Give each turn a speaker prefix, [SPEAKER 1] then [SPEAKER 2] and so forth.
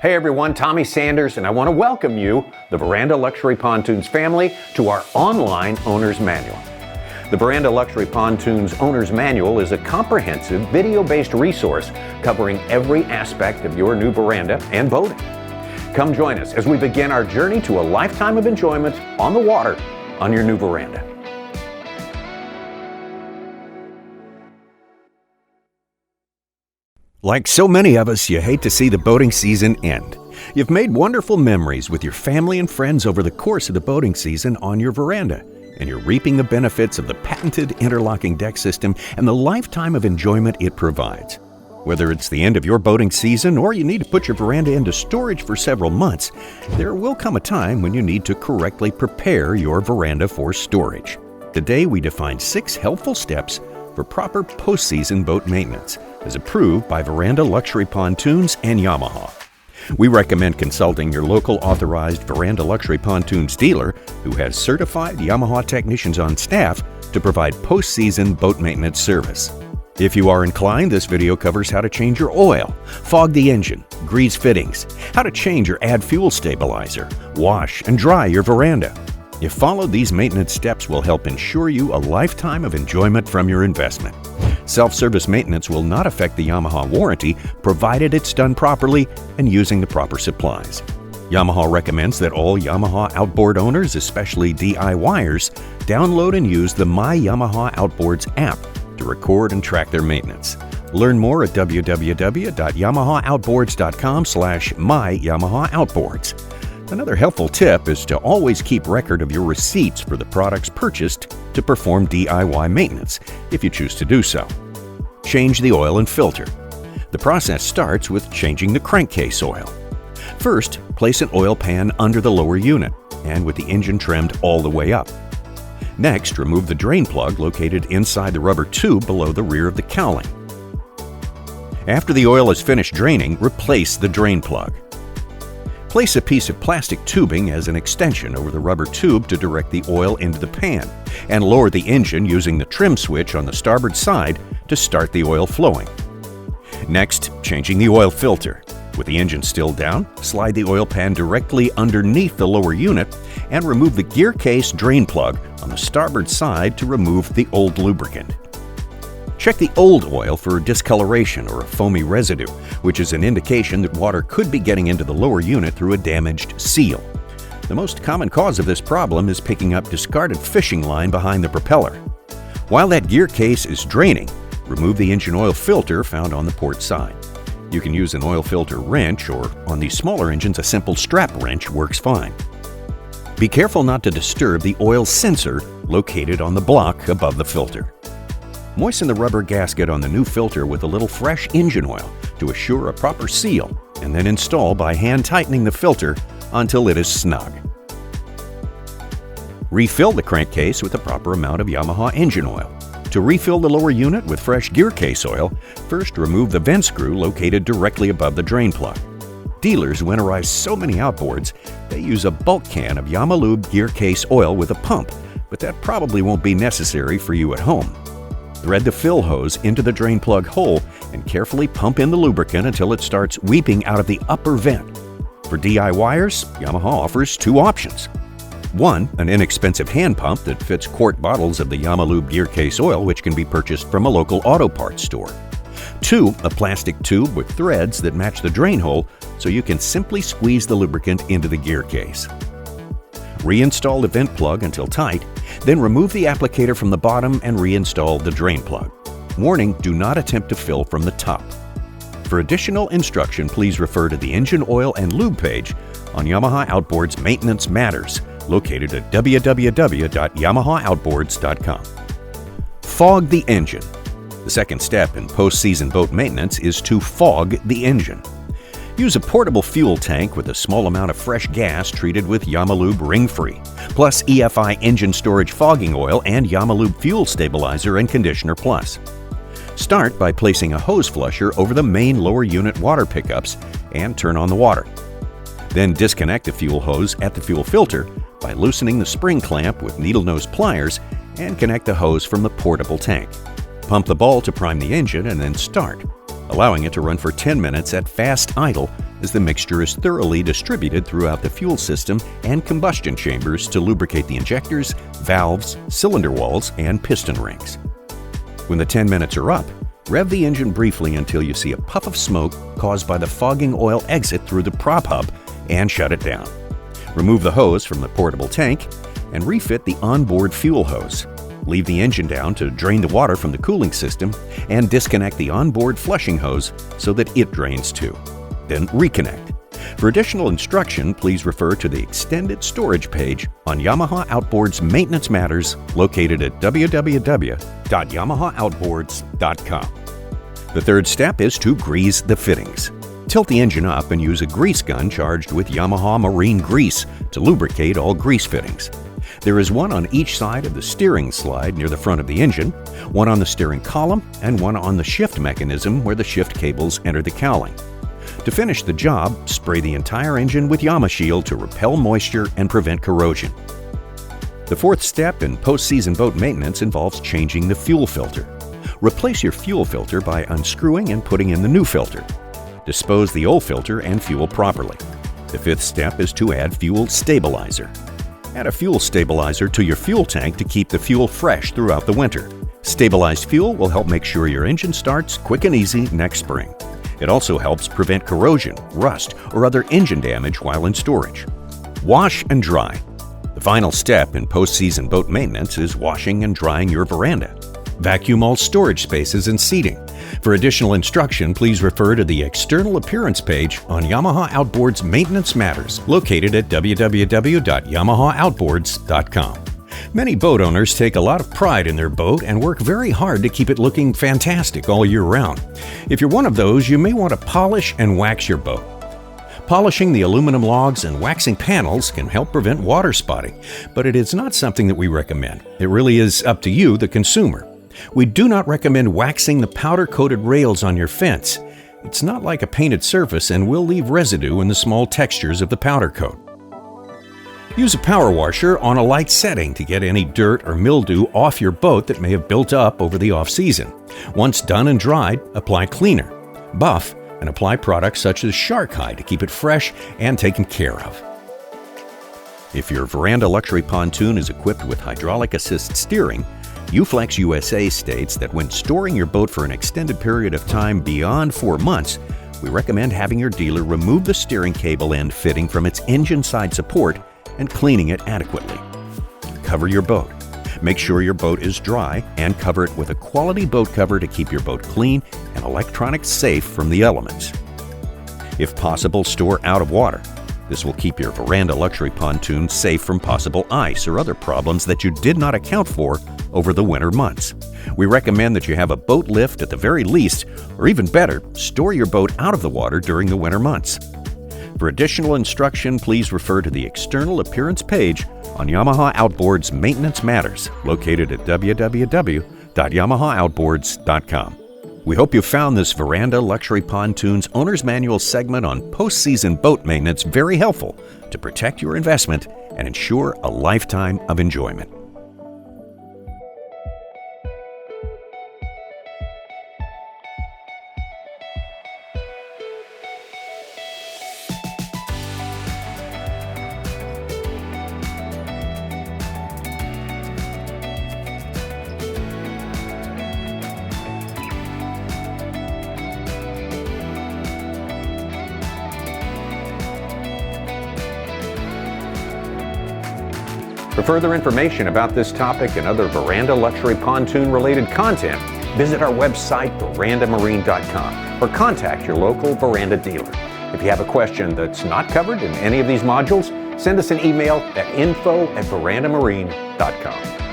[SPEAKER 1] Hey everyone, Tommy Sanders, and I want to welcome you, the Veranda Luxury Pontoons family, to our online Owner's Manual. The Veranda Luxury Pontoons Owner's Manual is a comprehensive video-based resource covering every aspect of your new veranda and boating. Come join us as we begin our journey to a lifetime of enjoyment on the water on your new veranda.
[SPEAKER 2] Like so many of us, you hate to see the boating season end. You've made wonderful memories with your family and friends over the course of the boating season on your veranda, and you're reaping the benefits of the patented interlocking deck system and the lifetime of enjoyment it provides. Whether it's the end of your boating season or you need to put your veranda into storage for several months, there will come a time when you need to correctly prepare your veranda for storage. Today, we define 6 helpful steps for proper post-season boat maintenance, as approved by Veranda Luxury Pontoons and Yamaha. We recommend consulting your local authorized Veranda Luxury Pontoons dealer who has certified Yamaha technicians on staff to provide post-season boat maintenance service. If you are inclined, this video covers how to change your oil, fog the engine, grease fittings, how to change or add fuel stabilizer, wash and dry your veranda. If followed, these maintenance steps will help ensure you a lifetime of enjoyment from your investment. Self-service maintenance will not affect the Yamaha warranty, provided it's done properly and using the proper supplies. Yamaha recommends that all Yamaha outboard owners, especially DIYers, download and use the My Yamaha Outboards app to record and track their maintenance. Learn more at www.yamahaoutboards.com/myyamahaoutboards. Another helpful tip is to always keep record of your receipts for the products purchased to perform DIY maintenance, if you choose to do so. Change the oil and filter. The process starts with changing the crankcase oil. First, place an oil pan under the lower unit and with the engine trimmed all the way up. Next, remove the drain plug located inside the rubber tube below the rear of the cowling. After the oil is finished draining, replace the drain plug. Place a piece of plastic tubing as an extension over the rubber tube to direct the oil into the pan, and lower the engine using the trim switch on the starboard side to start the oil flowing. Next, changing the oil filter. With the engine still down, slide the oil pan directly underneath the lower unit and remove the gear case drain plug on the starboard side to remove the old lubricant. Check the old oil for discoloration or a foamy residue, which is an indication that water could be getting into the lower unit through a damaged seal. The most common cause of this problem is picking up discarded fishing line behind the propeller. While that gear case is draining, remove the engine oil filter found on the port side. You can use an oil filter wrench, or on these smaller engines, a simple strap wrench works fine. Be careful not to disturb the oil sensor located on the block above the filter. Moisten the rubber gasket on the new filter with a little fresh engine oil to assure a proper seal, and then install by hand tightening the filter until it is snug. Refill the crankcase with the proper amount of Yamaha engine oil. To refill the lower unit with fresh gear case oil, first remove the vent screw located directly above the drain plug. Dealers winterize so many outboards, they use a bulk can of Yamalube gear case oil with a pump, but that probably won't be necessary for you at home. Thread the fill hose into the drain plug hole and carefully pump in the lubricant until it starts weeping out of the upper vent. For DIYers, Yamaha offers 2 options. 1, an inexpensive hand pump that fits quart bottles of the Yamalube gear case oil, which can be purchased from a local auto parts store. 2, a plastic tube with threads that match the drain hole so you can simply squeeze the lubricant into the gear case. Reinstall the vent plug until tight, then remove the applicator from the bottom and reinstall the drain plug. Warning, do not attempt to fill from the top. For additional instruction, please refer to the engine oil and lube page on Yamaha Outboards Maintenance Matters, located at www.yamahaoutboards.com. Fog the engine. The second step in post-season boat maintenance is to fog the engine. Use a portable fuel tank with a small amount of fresh gas treated with Yamalube Ring-Free, plus EFI engine storage fogging oil and Yamalube Fuel Stabilizer and Conditioner Plus. Start by placing a hose flusher over the main lower unit water pickups and turn on the water. Then disconnect the fuel hose at the fuel filter by loosening the spring clamp with needle nose pliers and connect the hose from the portable tank. Pump the ball to prime the engine and then start, allowing it to run for 10 minutes at fast idle as the mixture is thoroughly distributed throughout the fuel system and combustion chambers to lubricate the injectors, valves, cylinder walls, and piston rings. When the 10 minutes are up, rev the engine briefly until you see a puff of smoke caused by the fogging oil exit through the prop hub and shut it down. Remove the hose from the portable tank and refit the onboard fuel hose. Leave the engine down to drain the water from the cooling system and disconnect the onboard flushing hose so that it drains too. Then reconnect. For additional instruction, please refer to the extended storage page on Yamaha Outboards Maintenance Matters located at www.yamahaoutboards.com. The third step is to grease the fittings. Tilt the engine up and use a grease gun charged with Yamaha marine grease to lubricate all grease fittings. There is one on each side of the steering slide near the front of the engine, one on the steering column, and one on the shift mechanism where the shift cables enter the cowling. To finish the job, spray the entire engine with YamaShield to repel moisture and prevent corrosion. The fourth step in post-season boat maintenance involves changing the fuel filter. Replace your fuel filter by unscrewing and putting in the new filter. Dispose the old filter and fuel properly. The fifth step is to add fuel stabilizer. Add a fuel stabilizer to your fuel tank to keep the fuel fresh throughout the winter. Stabilized fuel will help make sure your engine starts quick and easy next spring. It also helps prevent corrosion, rust, or other engine damage while in storage. Wash and dry. The final step in post-season boat maintenance is washing and drying your veranda. Vacuum all storage spaces and seating. For additional instruction, please refer to the external appearance page on Yamaha Outboards Maintenance Matters, located at www.yamahaoutboards.com. Many boat owners take a lot of pride in their boat and work very hard to keep it looking fantastic all year round. If you're one of those, you may want to polish and wax your boat. Polishing the aluminum logs and waxing panels can help prevent water spotting, but it is not something that we recommend. It really is up to you, the consumer. We do not recommend waxing the powder-coated rails on your fence. It's not like a painted surface and will leave residue in the small textures of the powder coat. Use a power washer on a light setting to get any dirt or mildew off your boat that may have built up over the off-season. Once done and dried, apply cleaner, buff, and apply products such as shark hide to keep it fresh and taken care of. If your Veranda Luxury Pontoon is equipped with hydraulic assist steering, UFlex USA states that when storing your boat for an extended period of time beyond 4 months, we recommend having your dealer remove the steering cable end fitting from its engine side support and cleaning it adequately. Cover your boat. Make sure your boat is dry and cover it with a quality boat cover to keep your boat clean and electronics safe from the elements. If possible, store out of water. This will keep your Veranda Luxury Pontoon safe from possible ice or other problems that you did not account for over the winter months. We recommend that you have a boat lift at the very least, or even better, store your boat out of the water during the winter months. For additional instruction, please refer to the external appearance page on Yamaha Outboards Maintenance Matters, located at www.yamahaoutboards.com. We hope you found this Veranda Luxury Pontoons Owner's Manual segment on post-season boat maintenance very helpful to protect your investment and ensure a lifetime of enjoyment.
[SPEAKER 1] For further information about this topic and other Veranda Luxury Pontoon related content, visit our website, verandamarine.com, or contact your local Veranda dealer. If you have a question that's not covered in any of these modules, send us an email at info@verandamarine.com.